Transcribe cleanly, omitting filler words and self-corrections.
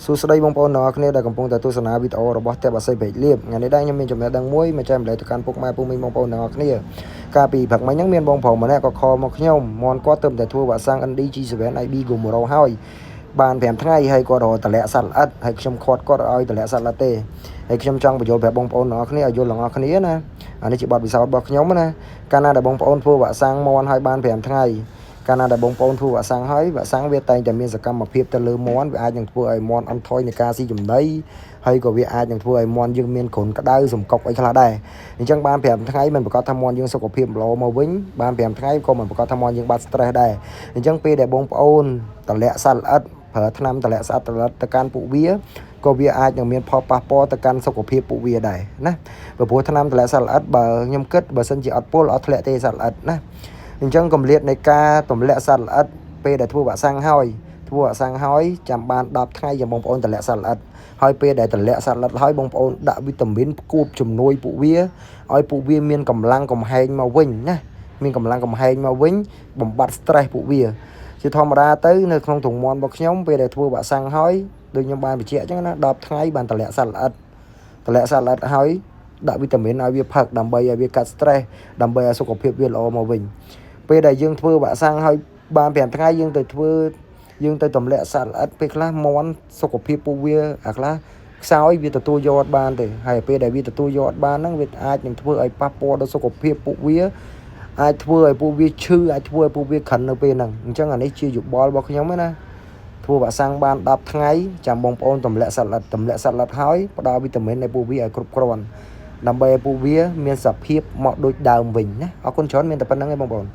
សួស្តីបងប្អូនទាំងអស់គ្នាដែលកំពុងតែទស្សនាវីដេអូរបស់ទេពអាស័យពេជ្រលៀបថ្ងៃនេះដែរខ្ញុំមានចំណេះដឹងមួយមកចែកម្លែកទៅកាន់ពុកម៉ែពូមីងបងប្អូនទាំងអស់គ្នាកាលពីព្រឹកមិញហ្នឹងមានបងប្រុសម្នាក់ក៏ខលមកខ្ញុំមន់គាត់ទៅតែធ្វើវ៉ាក់សាំង NDG7 IB Gomoro ហើយបាន5ថ្ងៃហើយគាត់រកតម្លាក់សត្វល្អិតហើយខ្ញុំខាត់គាត់ឲ្យតម្លាក់សត្វល្អិតទេហើយខ្ញុំចង់បញ្យល់ប្រាប់បងប្អូនទាំងអស់គ្នាឲ្យយល់ទាំងអស់គ្នាណាអានេះជាបទពិសោធន៍របស់ខ្ញុំណាកាលណាដែលបងប្អូនធ្វើវ៉ាក់សាំងមន់ឲ្យបាន5ថ្ងៃកាលណាដែលបងប្អូនធ្វើវ៉ាក់សាំងហើយវ៉ាក់សាំងវាតែងតែមានសកម្មភាពទៅលើមន់វាអាចនឹងធ្វើឲ្យមន់អន់ថយនៃការស៊ីចំណីហើយក៏វាអាចនឹងធ្វើឲ្យមន់យើងមានគ្រុនក្តៅសម្កុកអីខ្លះដែរអញ្ចឹងបាន5ថ្ងៃមិនប្រកាសថាមន់យើងសុខភាពល្អមកវិញបាន5ថ្ងៃក៏មិនប្រកាសថាមន់យើងបាត់ stress ដែរអញ្ចឹងពេលដែលបងប្អូនតម្លាក់សត្វល្អិតប្រើថ្នាំតម្លាក់សត្វល្អិតទៅកាន់ពួកវាក៏វាអាចនឹងមានផលប៉ះពាល់ទៅកាន់សុខភាពពួកវាដែរណាព្រោះថ្នាំតម្លាក់សត្វល្អិតបើខ្ញុំគិតបើសិនជាអត់ពុលអត់ធ្លាក់ទេសត្វល្អិតណាអញ្ចឹងកម្រិតនៃការទម្លាក់សត្វល្អិតពេលដែលធ្វើវ៉ាក់សាំងហើយចាំបាន10ថ្ងៃចាំបងប្អូនទម្លាក់សត្វល្អិតហើយពេលដែលទម្លាក់សត្វល្អិតហើយបងប្អូនដាក់វីតាមីនផ្គួបជំនួយពួកវាឲ្យពួកវាមានកម្លាំងកំហែងមកវិញណាមានកម្លាំងកំហែងមកវិញបំបត្តិ stress ពួកវាជាធម្មតាទៅនៅក្នុងទ្រុងមាន់របស់ខ្ញុំពេលដែលធ្វើវ៉ាក់សាំងហើយដូចខ្ញុំបានបញ្ជាក់អញ្ចឹងណា10ថ្ងៃបានទម្លាក់សត្វល្អិតហើយដាក់វីតាមីនឲ្យវាផឹកដើម្បីឲ្យវាកាត់ stress ដើម្បីឲ្យសុខភាពវាល្អមកវិញពេលដែលយើងធ្វើវ៉ាក់សាំងហើយបាន5ថ្ងៃយើងទៅទម្លាក់សត្វល្អិតពេលខ្លះមន់សុខភាពពួកវាអាខ្លះខ្សោយវាទទួលយកអត់បានទេហើយពេលដែលវាទទួលយកអត់បានហ្នឹងវាអាចនឹងធ្វើឲ្យប៉ះពាល់ដល់សុខភាពពួកវាអាចធ្វើឲ្យពួកវាឈឺអាចធ្វើឲ្យពួកវាខិននៅពេលហ្នឹងអញ្ចឹងអានេះជាយោបល់របស់ខ្ញុំណាធ្វើវ៉ាក់សាំងបាន10ថ្ងៃចាំបងប្អូនទម្លាក់សត្វល្អិតហើយផ្ដល់វីតាមីនឲ្យពួកវាឲ្យគ្រប់គ្រាន់ដើម្បីឲ្យពួកវាមានសភាពមកដូចដើមវិញណាអរគុណច្រើនមានតែប៉ុណ្្នឹងឯងបងប្អូន